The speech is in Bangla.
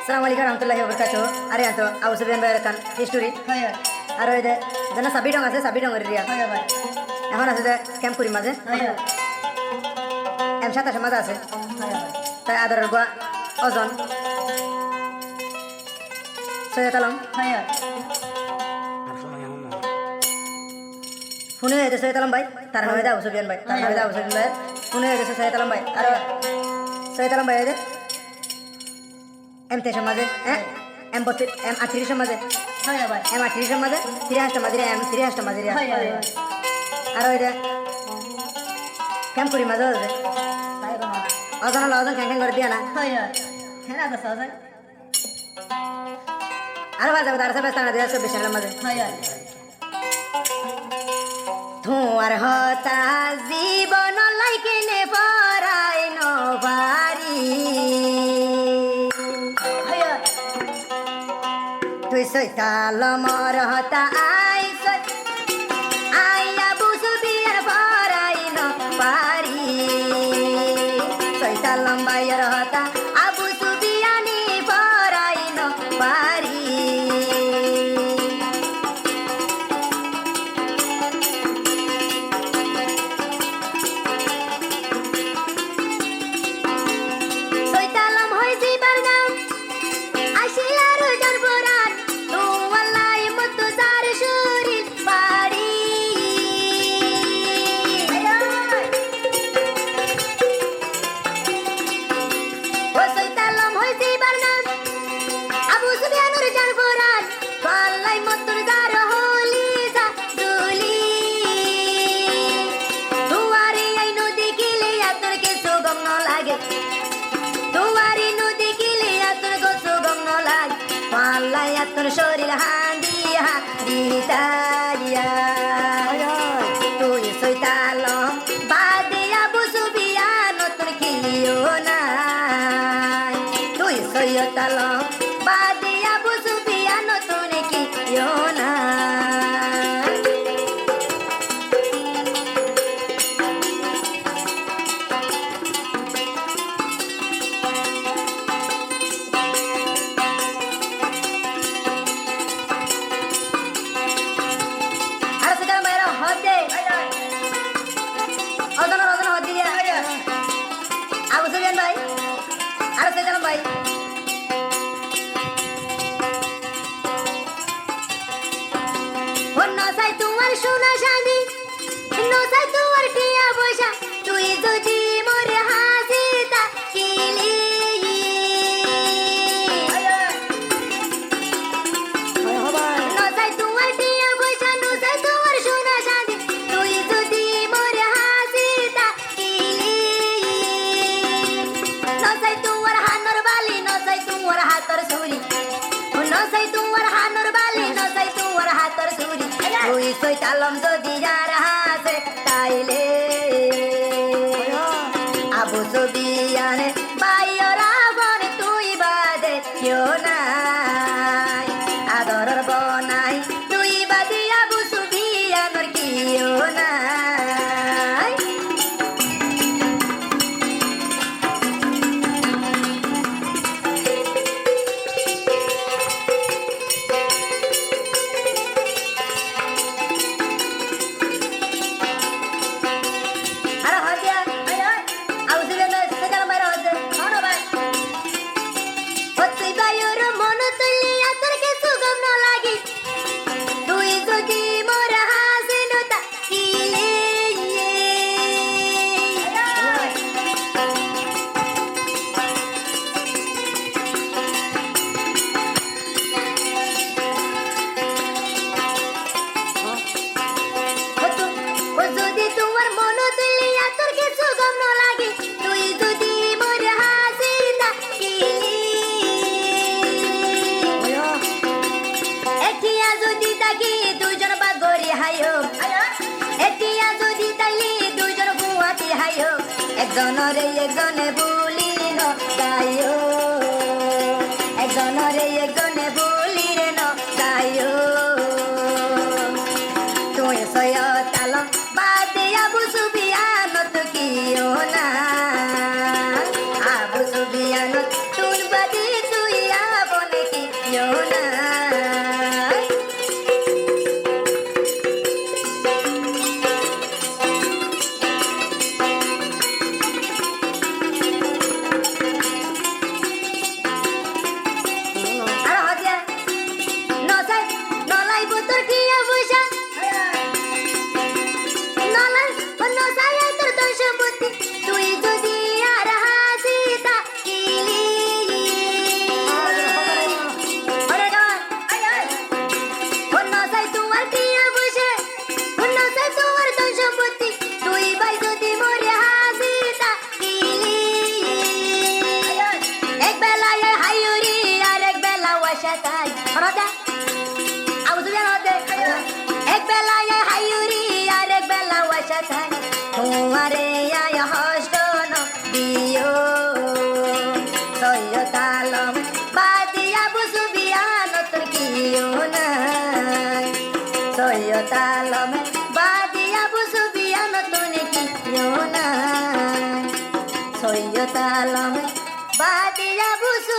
Assalamualaikum warahmatullahi wabarakatuh. Ari anto Abu Sufyan bayar kan history. Haya. Aro ide jana sabidong ori dia. Haya bhai. এখন আছে যে ক্যাম্প করি মাঝে Haya. M27 মাঝে আছে Haya bhai. তাই আদরের গোয়া ওজন সৈয়দ আলম Haya. ফোনে হয়েছে সৈয়দ আলম ভাই তার নাম হয়েছে আবু সুফিয়ান ভাই তার নাম হয়েছে আবু সুফিয়ান ভাই ফোনে হয়েছে সৈয়দ আলম ভাই আর সৈয়দ আলম ভাই হয়েছে M23 মাঝে হ্যাঁ M38 মাঝে Haya bhai. M38 মাঝে 3 মাঝে M3 মাঝে Haya bhai. আর হয়েছে ক্যাম্প করি মাঝে হয়েছে Haya bhai. ওজন হলো ওজন খ্যাং খ্যাং করে দিয়া না Haya. Hena da sazai. আর বাজে তার সাথে ব্যস্ত না দিয়া 24 সালের মাঝে Haya. ধোঁয়ার হতা জীবন লাইকে নে পরাই নবারি Haya. তুই সৈতাল মর হতা আইয়া বুঝবিয়ার পরাই নবারি সৈতাল লম্বাইয়ের হতা আবু সুবিয়ানি পরাই নবারি সৈতালম হই জিবার নাম আসিলার জানবরান তোমালাই মতো যার শরীর পারি ও সৈতালম হই জিবার নাম আবু সুফিয়ানুর জানবরান তোমালাই মতো যার হলি যা দুলি দুয়ারে আই নদী গিলে আতর কে সুগম লাগে দুয়ারি নদী গিলে আতর গো সুগম লাগে পাল্লাই আতর শরীর হাঁদি হাঁদি তারিয়া তুই সৈতালম বাদে আবু সুফিয়ান তোর কিও নাই তুই সৈয়তালম বাদে আবু সুফিয়ান তোর কিও নাই আর সেটা মেরা হদে ওজন হদ দিয়া আবু সুফিয়ান ভাই আর সেটা ভাই অন্য সাই তোমার সোনা শাদি অন্য সাই তোমার টিয়া পয়সা তুই যদি মোর হাসি তাকিলি নসাই তোমার টিয়া পয়সা নসাই তোমার সোনা শাদি তুই যদি মোর হাসি তাকিলি নসাই তোমার হানর বালি নসাই তোমার হাতর সুরি নসাই তোমার হানর বালি নসাই তোমার হাতর সুরি তুই সৈতালম যদি যার হাসে তাইলে আবু সুফিয়ান বাইরা বন তুই বাদে কেউ নাই আদরর বনাই তুই বাদে আবু সুফিয়ানর কেউ নাই আরে হদিয়া আবু সুফিয়ান সৈতালম বাইরা হচ্ছে Hana bhai. তুই বায়ুর মন তুলিয়া তোর কে সুগম ন লাগি তুই যদি মোর হাসিন তাকিলে ও যদি তোমার মন তুলিয়া তোর কে সুগম ন লাগি তুই যদি মোর হাসিন তাকিলি এটিয়া যদি তাকি দুজন বাগরি হাইও এটিয়া যদি তাইলি দুজন গুয়াতি হাইও একজনরে একজনে বুলি ন গাইও একজনরে একজনে বুলি রে ন গাইও তুই সৈয়তালম বাদে আবু সুফিয়ান তো কিও না আবু সুফিয়ান তুন বাদে তুই তাই হরদা আউজ বিয়ান হতে এক বেলা এ হাইউরি আর এক বেলা ওয়াশা তাই তোমারে আয় হষ্ট দিও সৈয় তালম বাদিয়া বুঝু বিয়ান তোর কিও নাই সৈয় তালম বাদিয়া বুঝু বিয়ান তোর কিও নাই সৈয় তালম বাদিয়া বুঝু